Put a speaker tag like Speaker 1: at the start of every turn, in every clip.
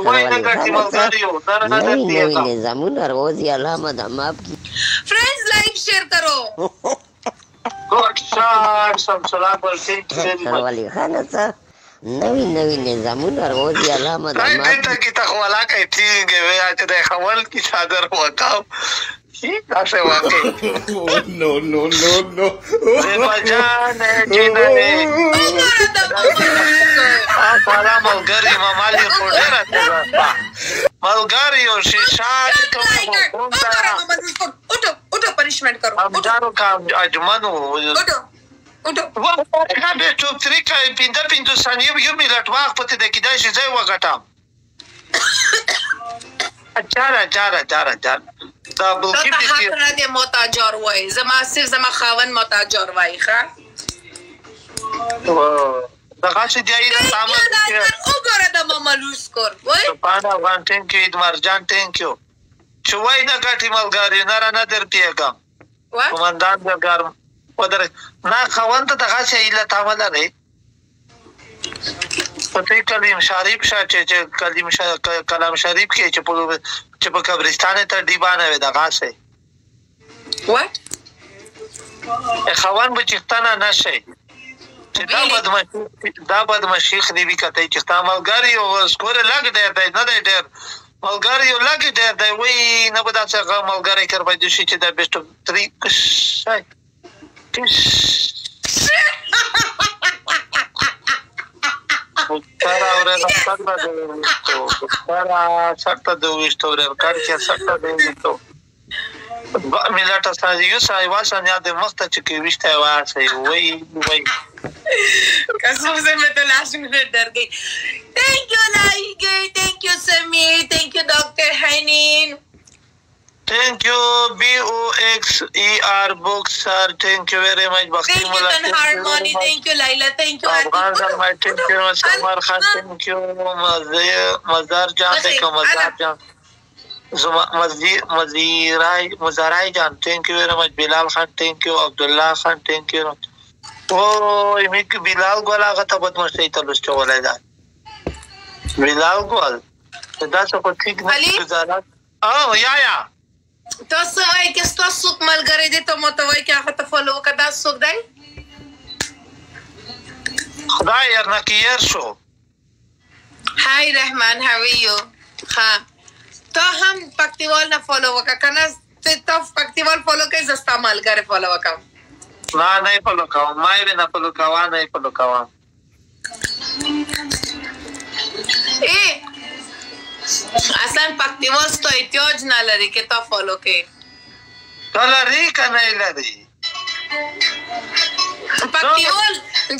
Speaker 1: وای نه ګټي ملګریو
Speaker 2: नवीन नवीन निजामून रोज याला मदाम आपकी
Speaker 3: फ्रेंड्स लाइक शेयर करो
Speaker 1: ګوډ شاټ سم سلام ورته
Speaker 2: वाली खानाचा नवीन नवीन निजामून रोज याला मदाम
Speaker 1: काय ते की तखवाला काय ठीक आहे आता ते खवल की सादर वकाव असं वाके
Speaker 4: नो नो नो नो
Speaker 1: बजाने जिनने साला मलगरी ममाली खोडे रहते मलगरी और शीशा
Speaker 3: उठो उठो पनिशमेंट करो
Speaker 1: हम जानो का अजमनो
Speaker 3: उठो उठो
Speaker 1: वो का बे चुप त्रिका पिंदा सनियो यो मिलट वाक पते de kidai shi zai wagata चारा تا بلکی
Speaker 3: تا حق ندی متاجر وای زما صرف زما خاون متاجر وای ښه
Speaker 1: دغه چې دی له سامان
Speaker 3: وګوره د ماما لوس کور وای
Speaker 1: پانا وان ثانک یو مرجان ثانک یو چوي نه ګټي ملګری نه را نه در پیګم کومندان درګار ودر نه خوان ته دغه چې له تاوله نه پته کلیم شریف چې کلام شریف کې چې په قبرستان ته دیوانه وي دغه سه
Speaker 3: وات
Speaker 1: خوان به چختانه نشي چې دا بدمشیخ دی وی کته چې تا ملګری او سکور لګ دی نه دی ډېر ملګری لګ دی وی نه به دا څنګه ملګری کړ به شي چې دا بیسټ 3 para ahora la salva de esto para salta de esto recar que salta de esto milata saziyo sai wasanya de masta chiki vista wase वही
Speaker 3: कसम से मैं तो लास्ट मिनट डर गई thank you लाइके thank you Sameer thank you doctor हनीन
Speaker 1: Thank you, BOXER Boxer. Thank you very much, Bakti
Speaker 3: Mullah. Thank you, Harmony. Thank you, Laila. Thank you,
Speaker 1: Afghan Zalmai. Thank you, Samar Khan. Thank you, Mazar Jan. Thank you, Mazar Jan. Mazirai Jan. Thank you very much, Bilal Khan. Thank you, Abdullah Khan. Thank you. Oh, Imik Bilal Gola Gata Badmashtai Talusto Walada. Bilal Gol. That's a particular. Oh, yeah.
Speaker 3: تاسو وای کې تاسو ملګری دي ته مو ته وای کې هغه ته فالو وکړه څوک دی
Speaker 1: خدای يرنا کیر شو
Speaker 3: هاي رحمان how are you ها ته هم پکتیوال نه فالو وکړه کنه ته پکتیوال فالو کوي زستا ملګری فالو وکړه
Speaker 1: نه فالو کوم ما یې نه فالو کوم نه فالو کوم
Speaker 3: اصلا پکتیوال تو احتیاج نه لري کې تا فالو کې
Speaker 1: لري کنه لري
Speaker 3: پکتیوال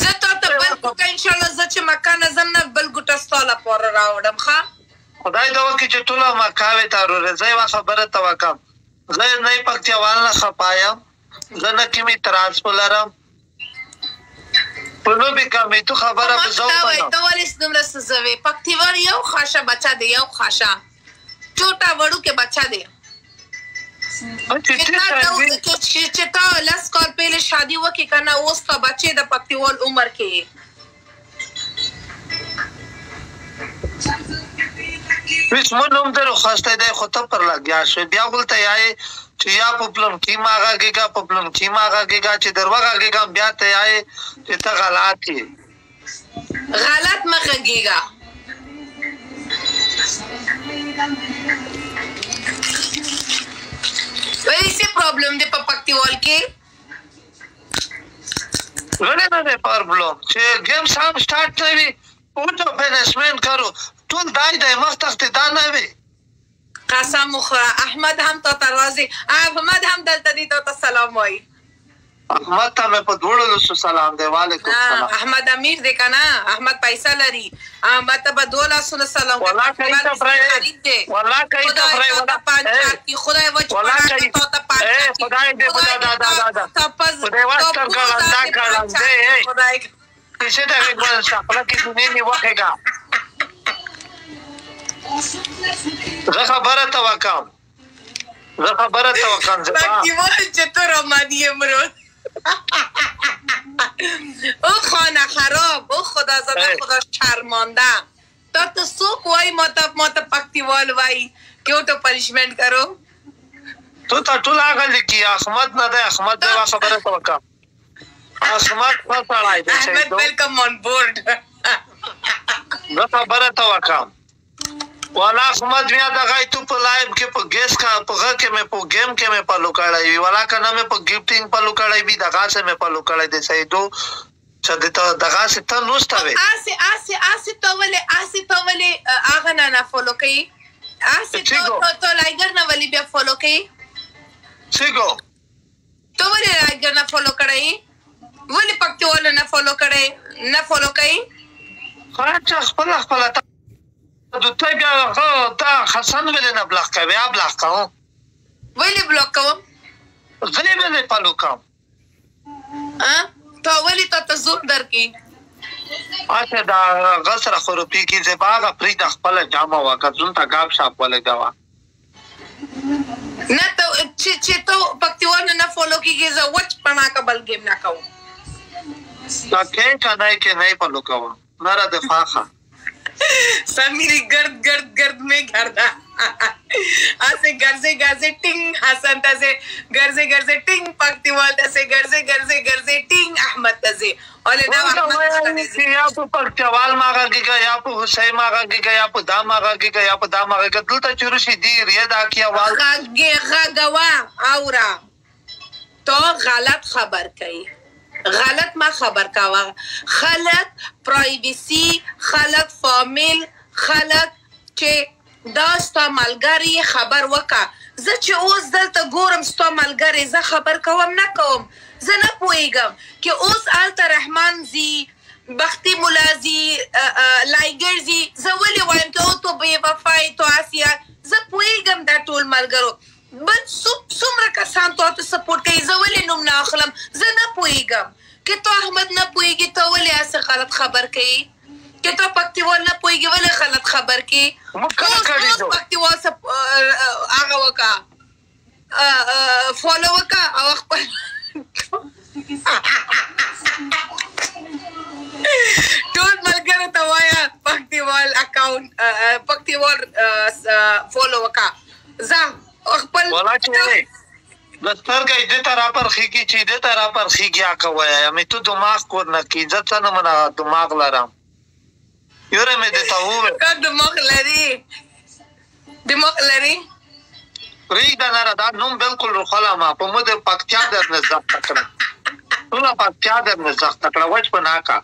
Speaker 3: زه ته بل کو ان شاء الله زه چې مکان زم نه بل ګټه ستاله پر راوړم ښا
Speaker 1: خدای دا وکړي چې ټول مکاوي تارو زه وا خبره توکم زه نه پکتیوال نه خپایم زه نه کیمي تراس ولرم پلو به کمې تو خبره به زو
Speaker 3: پنه ته ولې دومره سزوي پکتیوال یو خاصه بچا دی یو خاصه छोटा वड़ू के बच्चा दे چې تا لاس کال پہلے شادی وکي کنه اوس تا بچي د پکتیوال عمر کې
Speaker 1: ویس منوم درو خواسته دی خطه پر لګیا شو بیا ولته یای چې یا پپلم کی ماغه گیگا چې دروغه گیگا بیا ته یای چې ته غلط
Speaker 3: مخه گیگا वही से प्रॉब्लम दे पक्तिवाल के
Speaker 1: نه प्रॉब्लम چې گیم سام سٹارټ کوي اوټو فینشمنت کارو ټول دای مختخت دانه وي
Speaker 3: قسم خو احمد هم تو تروازی احمد هم دلته دي تو سلام وای
Speaker 1: احمد ته په دوړلو سلام دی وعلیکم السلام
Speaker 3: احمد امیر دی کنه احمد پیسې لري احمد ته په دوله سلام
Speaker 1: والله کوي ته فرای والله کوي ته فرای
Speaker 3: کی خدای وجه ته ته
Speaker 1: خدای دې خدای دا خدای واسطه دا کړم دې
Speaker 3: خدای
Speaker 1: څه ته وګورم خپل کې دنیا نه وخېګا زه خبره توکم
Speaker 3: پکتیوال چطور آمدی امروز او خانه خراب او خدا زده خدا شرمانده तो सुख वही मत पक्तिवाल वही क्यों तो पनिशमेंट करो
Speaker 1: तो टूल आगल की अहमद न दे अहमद देवा खबर है तो का अहमद फसाई दे
Speaker 3: अहमद वेलकम ऑन बोर्ड
Speaker 1: न खबर है तो का वाला अहमद मियां दगाई तू पे लाइव के पे गेस का पे के में पे गेम के में पालो कड़ाई वाला का नाम पे गिफ्टिंग पालो कड़ाई भी दगा से में पालो कड़ाई दे सही दो चदता दगा से त नुस्तावे
Speaker 3: आसे तो वाले आगा ना फॉलो कई आसे तो लाइगर ना वाली भी फॉलो कई
Speaker 1: सिगो
Speaker 3: तो वाले लाइगर ना फॉलो कड़ाई वाले पक्के वाले ना फॉलो कई
Speaker 1: अच्छा खपला तो तय बिया ता हसन वेले ना ब्लॉक का या ब्लॉक का हो
Speaker 3: वाले ब्लॉक का
Speaker 1: जने वेले पालो का
Speaker 3: हां तो वाली तो जोर दर की
Speaker 1: अच्छा दा गसर खरुपी की से बागा फ्रीज खपल जामा वा का जुनता गाब शाप वाले दवा
Speaker 3: ना तो चे तो पक्तिवाल ना फॉलो की के वच पना का बल गेम ना काऊ
Speaker 1: ता के नहीं पालो का नरा दफा खा
Speaker 3: समीरी गर्द में गर्दा ऐसे घर से टिंग हसन तसे घर से टिंग पक्तिवाल तसे घर से टिंग अहमद तसे और ना अहमद
Speaker 1: या पक्तिवाल मागा की या हुसैन मागा की या दाम मागा की या दाम मागा की दुलता चुरुशी दी रियदा की आवाज
Speaker 3: गवा औरा तो गलत खबर कई गलत मा खबर कावा खलक प्राइवेसी खलक फॉर्मल खलक चे दास्ता मलगरी खबर वका ز چې اوس دلته ګورم ستا ملګری زه خبر کوم نه کوم زه نه پوهېږم چې اوس هلته رحمان زي بختي ملازي لایګر زي زه ولې وایم چې او تو بې وفای تو آسیا زه پوهېږم دا ټول ملګرو بل څومره کسان تو ته سپورټ کوي زه ولې نوم نه اخلم زه نه پوهېږم که تو احمد نه پوهېږي ته ولې هسې غلط خبر کوي که تو پکتیوال نه پوهېږي ولې غلط خبر کوي اوس پکتیوال هغه وکړه فالو وکړه او خپل ټول ملګرو ته وایه پکتیوال اکاونټ پکتیوال فالو وکړه ځه خپل
Speaker 1: دستر گئی دے تارا پر خیگی چی دے تارا پر خیگی آقا ویا یا میں تو دماغ کور نکی عزت سا نمنا دماغ لرام یوره میں دیتا ہوئے
Speaker 3: که دماغ لری
Speaker 1: ریگ دا نارا دا نوم بلکل رو خلا ما پا مده پاکتیا در نزاق تکرم تولا پاکتیا در نزاق تکرم وچ پناکا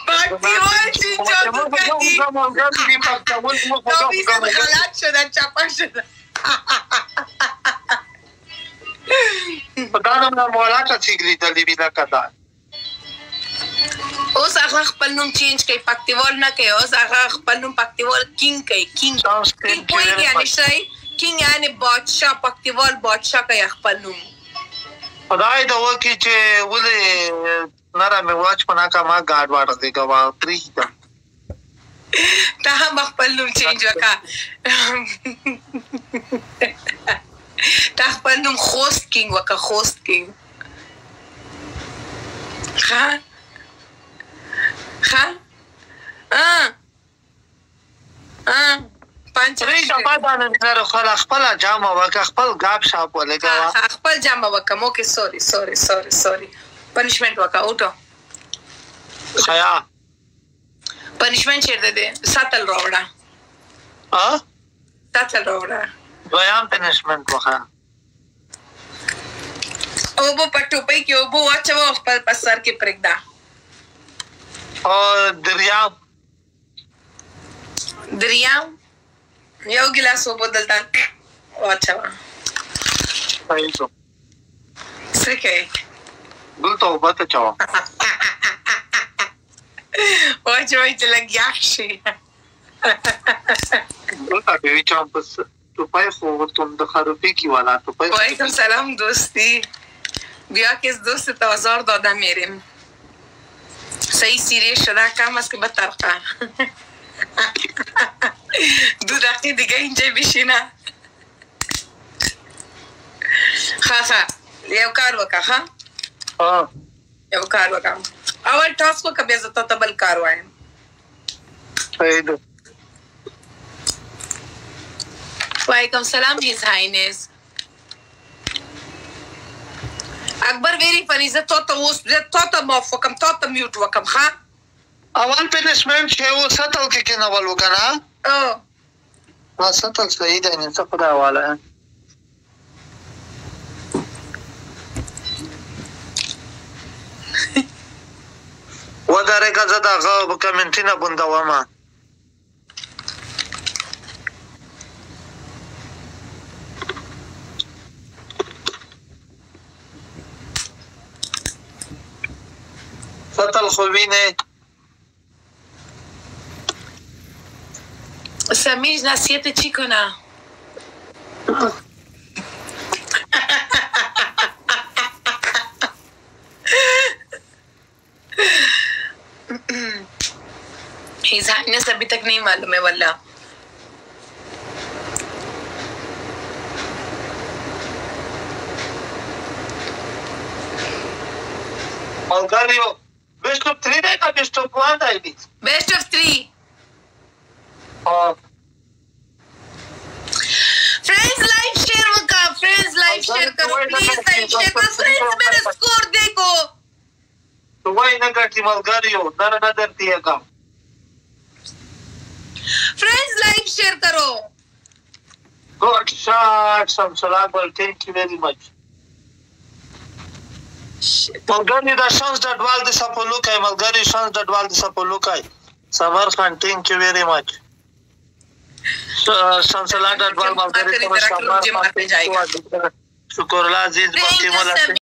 Speaker 3: پاکتیوال چی چوتو کتی تو بیسن غلط شده چپا شده
Speaker 1: پدانم نا مولا کا سیگلی دلی بینا کدا
Speaker 3: اوس هغه خپل نوم چینج کوي پکتیوال نه کوي اوس هغه خپل نوم پکتیوال کینګ کوي کینګ پوهېږي یعنې شی کینګ یعنې بادشاه پکتیوال بادشاه کوي خپل نوم
Speaker 1: خدای دا وکړي چې ولې نره مې واچ پناکا ما ګاډ واړه دی ګوا پرېږده
Speaker 3: ته هم خپل نوم چینج وکړه ته خپل نوم خوست کینګ وکړه خوست کینګ ښه
Speaker 1: خپل جامه وکړه خپل غاب شاپ ولګوا
Speaker 3: خپل جامه وکړه مو کې سوري پنشمنت وکړه اوټو
Speaker 1: خیا
Speaker 3: پنشمنت چیرته دی ساتل راوړه ساتل راوړه
Speaker 1: دویم پنشمنت وکړه
Speaker 3: او په پټوپۍ کې او بو واچو خپل پسر کې پرېږده
Speaker 1: او دریاب یو ګلاس اوبه دلته واچوه صحیح شو
Speaker 3: څه کوې
Speaker 1: دلته اوبه ته چوه
Speaker 3: واچوئ چې لږ یخ شي
Speaker 1: دلته به وچوم پس توپای خو تم د خروپی کی والا توپای
Speaker 3: وعلیکم سلام دوستی بیا کس دوست تو آزار داده میریم صحیح سیریش شده کم است که بطرقه دو دقیقه دیگه اینجا بشینه خواه یو کار وکا یو کار وکا اول ټاس کو کبه زه ته بل کار وایم
Speaker 1: صحیح ده
Speaker 3: وعلیکم سلام His Highness اکبر ویری فریزه تو موافقم تو میوټ وکم ها
Speaker 1: اول پلیسمنٹ چې و سطل کې کېنول وکنه سطل صحیح ده نه څه خدای والا وداره که زه دغه کمنټونه بندوم سطل خو وینې
Speaker 3: Samir na 7 chico na. His Highness अभी तक नहीं मालूम है वल्ला
Speaker 1: Bulgario best of 3 रहेगा best of 1 आएगी
Speaker 3: best of 3 friends live share होगा फ्रेंड्स लाइव शेयर करो प्लीज लाइव शेयर करो फ्रेंड्स मेरा स्कोर देखो
Speaker 1: तो वही ना करती मलगारियो नर नजर दिया काम
Speaker 3: फ्रेंड्स लाइव शेयर करो
Speaker 1: good shot Samsalakbar thank you very much मलगारी दा शांस डडवाल दे सपोलो काय मलगारी शांस डडवाल दे सपोलो काय Samar Khan thank you very much Samsalakbar डडवाल मलगारी शुक्रला अजीज बाकी मला